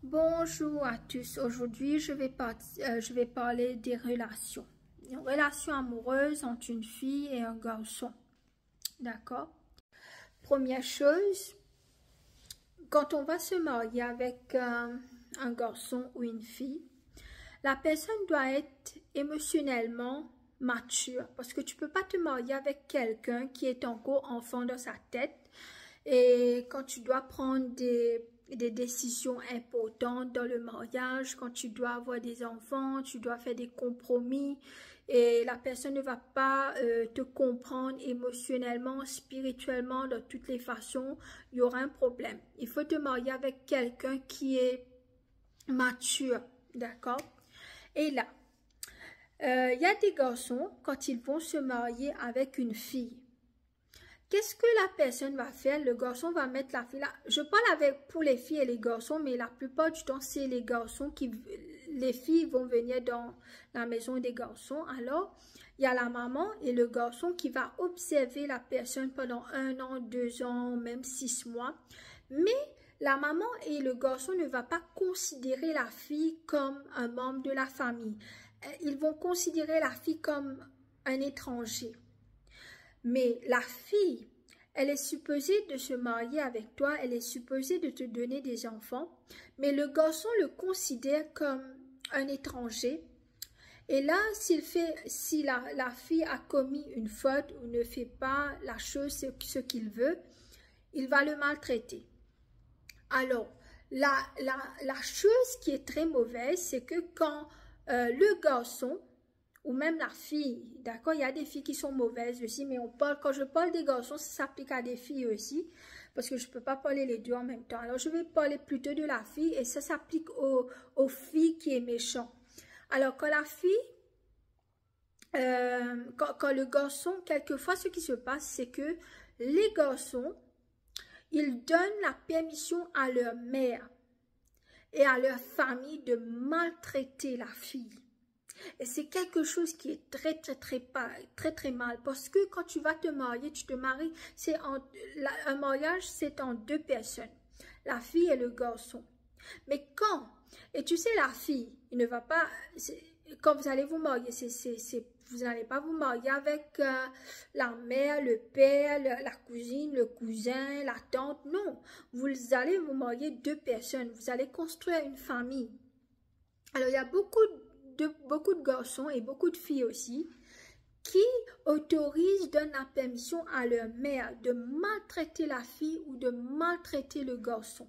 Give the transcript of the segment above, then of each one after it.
Bonjour à tous. Aujourd'hui, je vais parler des relations. Une relation amoureuse entre une fille et un garçon. D'accord? Première chose, quand on va se marier avec un garçon ou une fille, la personne doit être émotionnellement mature parce que tu peux pas te marier avec quelqu'un qui est encore enfant dans sa tête et quand tu dois prendre des décisions importantes dans le mariage, quand tu dois avoir des enfants, tu dois faire des compromis et la personne ne va pas te comprendre émotionnellement, spirituellement, de toutes les façons, il y aura un problème. Il faut te marier avec quelqu'un qui est mature, d'accord? Et là, il y a des garçons, quand ils vont se marier avec une fille, qu'est-ce que la personne va faire? Le garçon va mettre la fille là. Je parle pour les filles et les garçons, mais la plupart du temps, c'est les garçons les filles vont venir dans la maison des garçons. Alors, il y a la maman et le garçon qui va observer la personne pendant 1 an, 2 ans, même 6 mois. Mais la maman et le garçon ne vont pas considérer la fille comme un membre de la famille. Ils vont considérer la fille comme un étranger. Mais la fille, elle est supposée de se marier avec toi, elle est supposée de te donner des enfants, mais le garçon le considère comme un étranger. Et là, si la fille a commis une faute ou ne fait pas la chose, ce qu'il veut, il va le maltraiter. Alors, la chose qui est très mauvaise, c'est que quand le garçon ou même la fille, d'accord, il y a des filles qui sont mauvaises aussi, mais quand je parle des garçons, ça s'applique à des filles aussi, parce que je ne peux pas parler les deux en même temps. Alors, je vais parler plutôt de la fille, et ça s'applique aux filles qui est méchant. Alors, quand la fille, quand le garçon, quelquefois, ce qui se passe, c'est que les garçons, ils donnent la permission à leur mère et à leur famille de maltraiter la fille. Et c'est quelque chose qui est très mal. Parce que quand tu vas te marier, tu te maries, un mariage, c'est en 2 personnes. La fille et le garçon. Mais et tu sais, la fille, il ne va pas, quand vous allez vous marier, vous n'allez pas vous marier avec la mère, le père, la cousine, le cousin, la tante. Non, vous allez vous marier 2 personnes. Vous allez construire une famille. Alors, il y a beaucoup de garçons et beaucoup de filles aussi qui donnent la permission à leur mère de maltraiter la fille ou de maltraiter le garçon.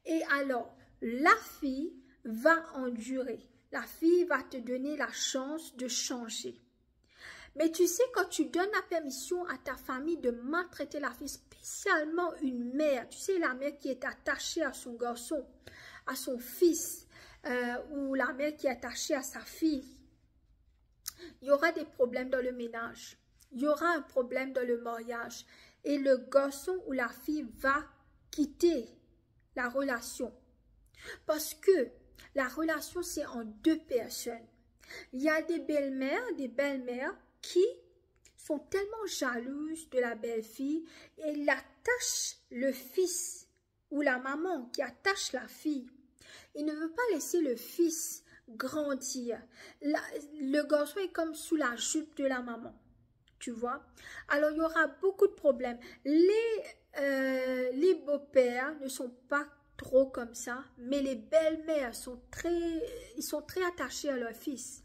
Et alors, la fille va endurer. La fille va te donner la chance de changer. Mais tu sais, quand tu donnes la permission à ta famille de maltraiter la fille, spécialement une mère, tu sais, la mère qui est attachée à son garçon, à son fils, ou la mère qui est attachée à sa fille, il y aura des problèmes dans le ménage. Il y aura un problème dans le mariage. Et le garçon ou la fille va quitter la relation. Parce que la relation, c'est en 2 personnes. Il y a des belles-mères qui sont tellement jalouses de la belle-fille et ils attachent le fils ou la maman qui attache la fille. Il ne veut pas laisser le fils grandir. Le garçon est comme sous la jupe de la maman. Tu vois? Alors, il y aura beaucoup de problèmes. Les beaux-pères ne sont pas trop comme ça, mais les belles-mères ils sont très attachés à leur fils.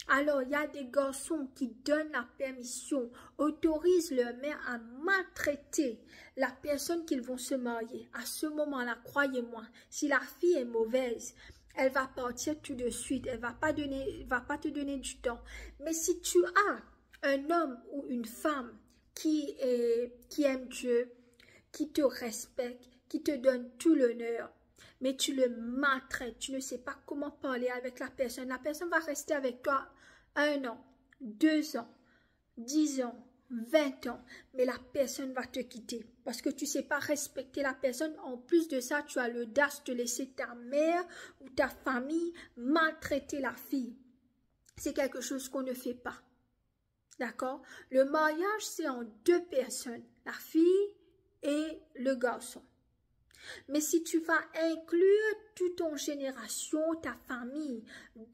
Alors, il y a des garçons qui donnent la permission, autorisent leur mère à maltraiter la personne qu'ils vont se marier. À ce moment-là, croyez-moi, si la fille est mauvaise, elle va partir tout de suite, elle va pas te donner du temps. Mais si tu as un homme ou une femme qui aime Dieu, qui te respecte, qui te donne tout l'honneur, mais tu le maltraites, tu ne sais pas comment parler avec la personne va rester avec toi 1 an, 2 ans, 10 ans, 20 ans, mais la personne va te quitter parce que tu ne sais pas respecter la personne. En plus de ça, tu as l'audace de laisser ta mère ou ta famille maltraiter la fille. C'est quelque chose qu'on ne fait pas. D'accord? Le mariage, c'est en 2 personnes, la fille et le garçon. Mais si tu vas inclure toute ton génération, ta famille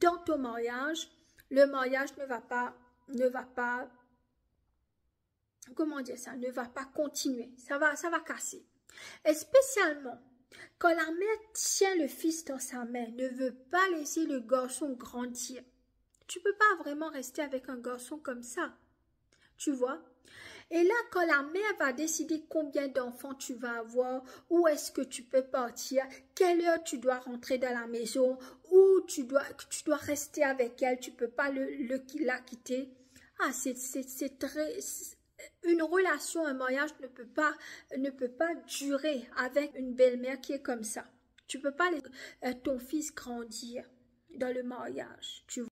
dans ton mariage, le mariage ne va pas, comment dire ça, ne va pas continuer. Ça va casser. Et spécialement, quand la mère tient le fils dans sa main, ne veut pas laisser le garçon grandir. Tu ne peux pas vraiment rester avec un garçon comme ça. Tu vois? Et là, quand la mère va décider combien d'enfants tu vas avoir, où est-ce que tu peux partir, quelle heure tu dois rentrer dans la maison, où tu dois rester avec elle, tu ne peux pas la quitter. Ah, c'est très... Une relation, un mariage ne peut pas durer avec une belle-mère qui est comme ça. Tu ne peux pas laisser ton fils grandir dans le mariage, tu vois.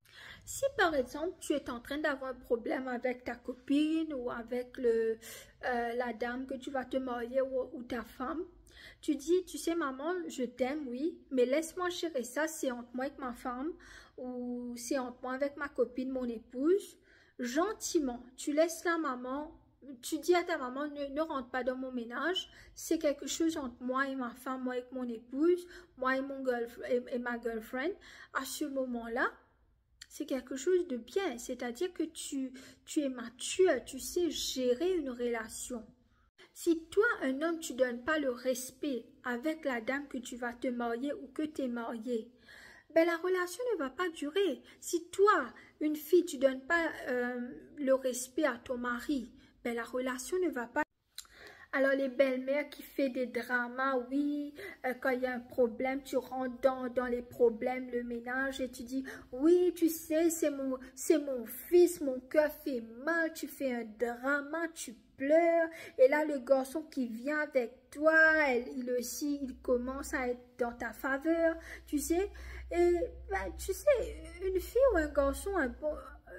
Si par exemple tu es en train d'avoir un problème avec ta copine ou avec la dame que tu vas te marier ou ta femme, tu dis, tu sais maman, je t'aime, oui, mais laisse-moi gérer ça, c'est entre moi avec ma femme ou c'est entre moi avec ma copine, mon épouse. Gentiment, tu laisses la maman, tu dis à ta maman, ne rentre pas dans mon ménage, c'est quelque chose entre moi et ma femme, moi avec mon épouse, moi et ma girlfriend. À ce moment-là, c'est quelque chose de bien, c'est-à-dire que tu es mature, tu sais gérer une relation. Si toi, un homme, tu ne donnes pas le respect avec la dame que tu vas te marier ou que tu es marié, ben la relation ne va pas durer. Si toi, une fille, tu ne donnes pas le respect à ton mari, ben la relation ne va pas. Alors, les belles-mères qui font des dramas, oui, quand il y a un problème, tu rentres dans les problèmes, le ménage, et tu dis, oui, tu sais, c'est mon fils, mon cœur fait mal, tu fais un drama, tu pleures, et là, le garçon qui vient avec toi, il commence à être dans ta faveur, tu sais, et ben, tu sais, une fille ou un garçon,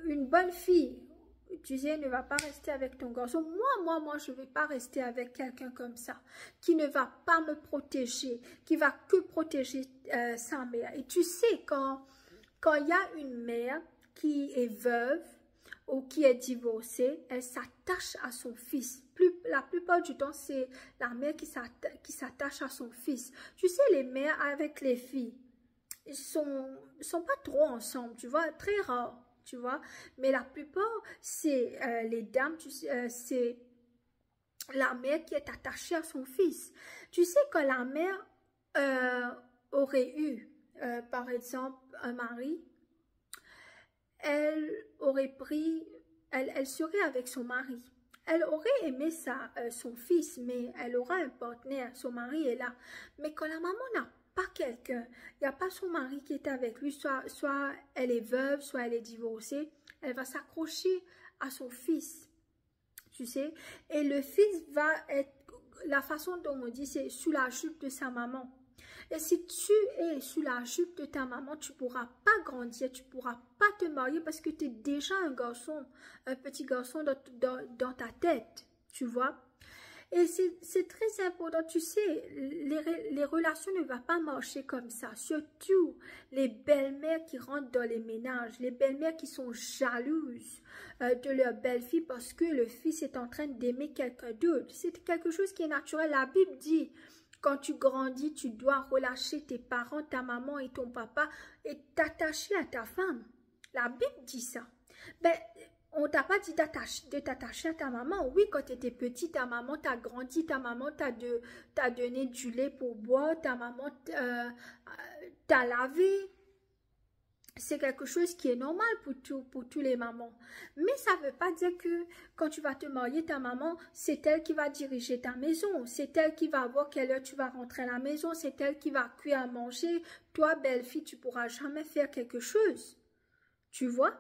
une bonne fille, tu sais, ne va pas rester avec ton garçon. Moi, je ne vais pas rester avec quelqu'un comme ça, qui ne va pas me protéger, qui va que protéger sa mère. Et tu sais, quand il y a une mère qui est veuve ou qui est divorcée, elle s'attache à son fils. La plupart du temps, c'est la mère qui s'attache à son fils. Tu sais, les mères avec les filles, ils sont pas trop ensemble, tu vois, très rare. Tu vois, mais la plupart, c'est les dames, c'est la mère qui est attachée à son fils. Tu sais, quand la mère aurait eu, par exemple, un mari, elle serait avec son mari. Elle aurait aimé son fils, mais elle aura un partenaire, son mari est là. Mais quand la maman n'a pas quelqu'un, il n'y a pas son mari qui est avec lui, soit elle est veuve, soit elle est divorcée, elle va s'accrocher à son fils, tu sais, et le fils va être, la façon dont on dit, c'est sous la jupe de sa maman. Et si tu es sous la jupe de ta maman, tu ne pourras pas grandir, tu ne pourras pas te marier parce que tu es déjà un garçon, un petit garçon dans ta tête, tu vois. Et c'est très important, tu sais, les relations ne vont pas marcher comme ça. Surtout les belles-mères qui rentrent dans les ménages, les belles-mères qui sont jalouses de leur belle-fille parce que le fils est en train d'aimer quelqu'un d'autre. C'est quelque chose qui est naturel. La Bible dit, quand tu grandis, tu dois relâcher tes parents, ta maman et ton papa et t'attacher à ta femme. La Bible dit ça. Ben, on t'a pas dit de t'attacher à ta maman. Oui, quand tu étais petit, ta maman t'a grandi, ta maman t'a donné du lait pour boire, ta maman t'a lavé. C'est quelque chose qui est normal pour tous les mamans. Mais ça ne veut pas dire que quand tu vas te marier, ta maman, c'est elle qui va diriger ta maison. C'est elle qui va voir quelle heure tu vas rentrer à la maison. C'est elle qui va cuire à manger. Toi, belle-fille, tu ne pourras jamais faire quelque chose. Tu vois?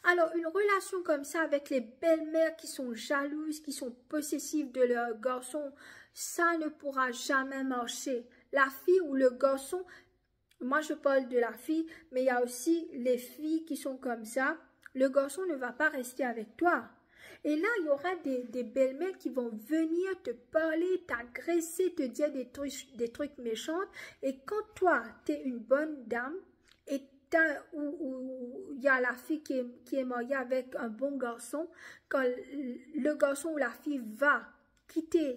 Alors, une relation comme ça avec les belles-mères qui sont jalouses, qui sont possessives de leur garçon, ça ne pourra jamais marcher. La fille ou le garçon, moi je parle de la fille, mais il y a aussi les filles qui sont comme ça. Le garçon ne va pas rester avec toi. Et là, il y aura des belles-mères qui vont venir te parler, t'agresser, te dire des trucs méchants. Et quand toi, tu es une bonne dame, et où il y a la fille qui est mariée avec un bon garçon, quand le garçon ou la fille va quitter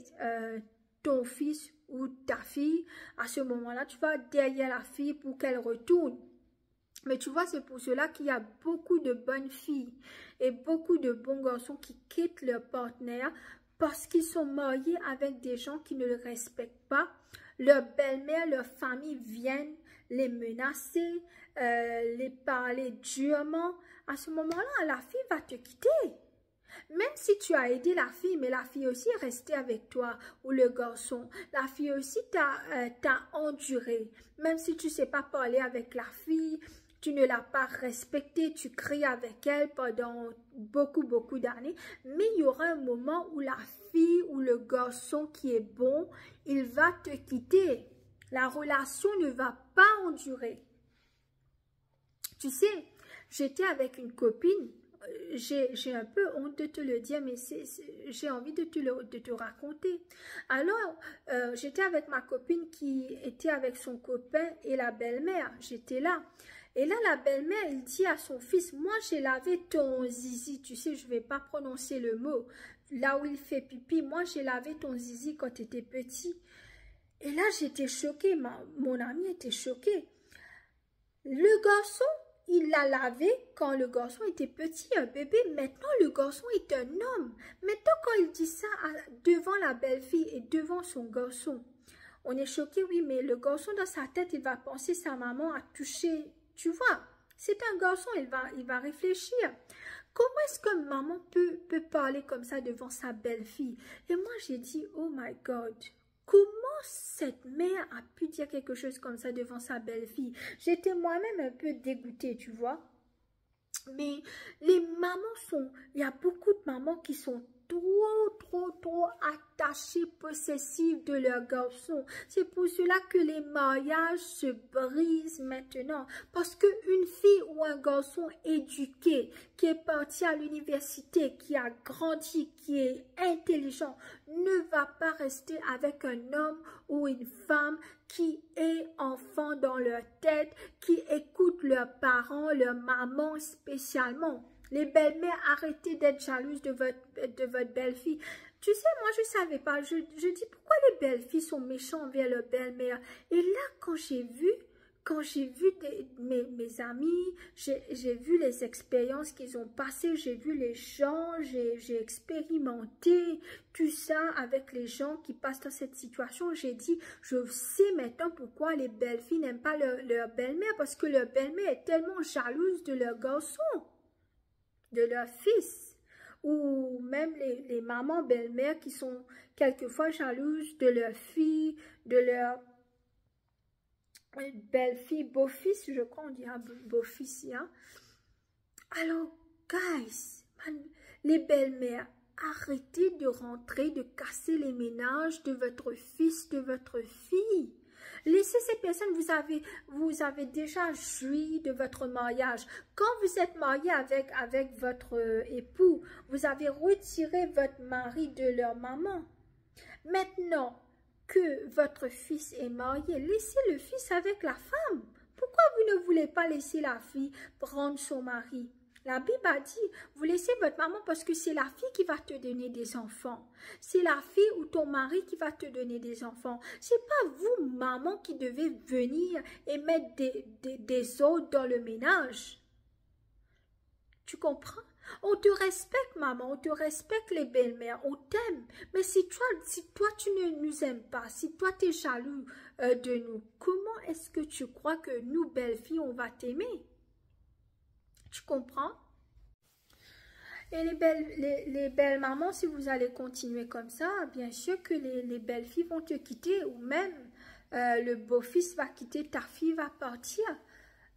ton fils ou ta fille, à ce moment-là, tu vas derrière la fille pour qu'elle retourne. Mais tu vois, c'est pour cela qu'il y a beaucoup de bonnes filles et beaucoup de bons garçons qui quittent leur partenaire parce qu'ils sont mariés avec des gens qui ne le respectent pas. Leur belle-mère, leur famille viennent les menacer, les parler durement. À ce moment-là, la fille va te quitter. Même si tu as aidé la fille, mais la fille aussi est restée avec toi, ou le garçon, la fille aussi t'a enduré. Même si tu ne sais pas parler avec la fille, tu ne l'as pas respectée, tu cries avec elle pendant beaucoup d'années, mais il y aura un moment où la fille ou le garçon qui est bon, il va te quitter. La relation ne va pas endurer. Tu sais, j'étais avec une copine, j'ai un peu honte de te le dire, mais j'ai envie de te raconter. Alors, j'étais avec ma copine qui était avec son copain et la belle-mère, j'étais là. Et là, la belle-mère, elle dit à son fils, moi j'ai lavé ton zizi, tu sais, je ne vais pas prononcer le mot, là où il fait pipi, moi j'ai lavé ton zizi quand tu étais petit. Et là, j'étais choquée, mon ami était choqué. Le garçon, il l'a lavé quand le garçon était petit, un bébé. Maintenant, le garçon est un homme. Maintenant, quand il dit ça devant la belle-fille et devant son garçon, on est choqué, oui, mais le garçon dans sa tête, il va penser sa maman a touché. Tu vois, c'est un garçon, il va réfléchir. Comment est-ce que maman peut parler comme ça devant sa belle-fille? Et moi, j'ai dit, oh my God, comment cette mère a pu dire quelque chose comme ça devant sa belle-fille? J'étais moi-même un peu dégoûtée, tu vois. Mais les mamans sont... Il y a beaucoup de mamans qui sont trop attachées, possessives de leurs garçons. C'est pour cela que les mariages se brisent maintenant. Parce qu'une fille ou un garçon éduqué, qui est parti à l'université, qui a grandi, qui est intelligent, ne va pas rester avec un homme ou une femme qui est enfant dans leur tête, qui écoute leurs parents, leur maman spécialement. Les belles-mères, arrêtez d'être jalouses de votre belle-fille. Tu sais, moi, je ne savais pas. Je dis, pourquoi les belles-filles sont méchantes envers leur belle-mère? Et là, quand j'ai vu mes amis, j'ai vu les expériences qu'ils ont passées, j'ai vu les gens, j'ai expérimenté tout ça avec les gens qui passent dans cette situation. J'ai dit, je sais maintenant pourquoi les belles-filles n'aiment pas leur belle-mère, parce que leur belle-mère est tellement jalouse de leur garçon, de leur fils, ou même les mamans belles-mères qui sont quelquefois jalouses de leur fille, de leur belle-fille, beau-fils, je crois on dira beau-fils, hein. Alors, guys, les belles-mères, arrêtez de rentrer, de casser les ménages de votre fils, de votre fille. Laissez ces personnes, vous avez déjà joui de votre mariage. Quand vous êtes marié avec votre époux, vous avez retiré votre mari de leur maman. Maintenant que votre fils est marié, laissez le fils avec la femme. Pourquoi vous ne voulez pas laisser la fille prendre son mari? La Bible a dit, vous laissez votre maman parce que c'est la fille qui va te donner des enfants. C'est la fille ou ton mari qui va te donner des enfants. C'est pas vous, maman, qui devez venir et mettre des autres dans le ménage. Tu comprends? On te respecte, maman, on te respecte les belles-mères, on t'aime. Mais si toi, tu ne nous aimes pas, si toi, tu es jaloux de nous, comment est-ce que tu crois que nous, belles filles, on va t'aimer? Tu comprends? Et les belles mamans, si vous allez continuer comme ça, bien sûr que les belles filles vont te quitter, ou même le beau-fils va quitter, ta fille va partir.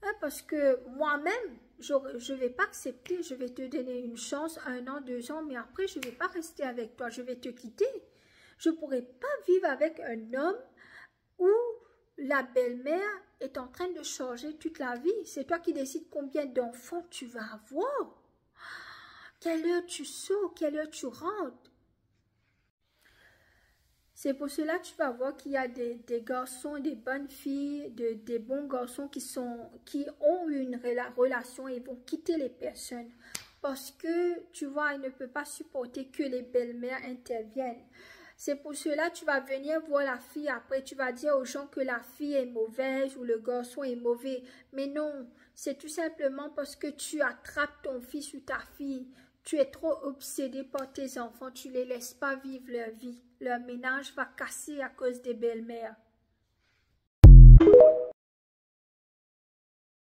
Hein, parce que moi-même, je ne vais pas accepter, je vais te donner une chance, 1 an, 2 ans, mais après, je ne vais pas rester avec toi, je vais te quitter. Je ne pourrai pas vivre avec un homme où la belle-mère est en train de changer toute la vie. C'est toi qui décides combien d'enfants tu vas avoir. Quelle heure tu sors, quelle heure tu rentres. C'est pour cela que tu vas voir qu'il y a des garçons, des bonnes filles, des bons garçons qui ont une relation et vont quitter les personnes. Parce que, tu vois, ils ne peuvent pas supporter que les belles-mères interviennent. C'est pour cela que tu vas venir voir la fille. Après, tu vas dire aux gens que la fille est mauvaise ou le garçon est mauvais. Mais non, c'est tout simplement parce que tu attrapes ton fils ou ta fille. Tu es trop obsédé par tes enfants. Tu ne les laisses pas vivre leur vie. Leur ménage va casser à cause des belles-mères.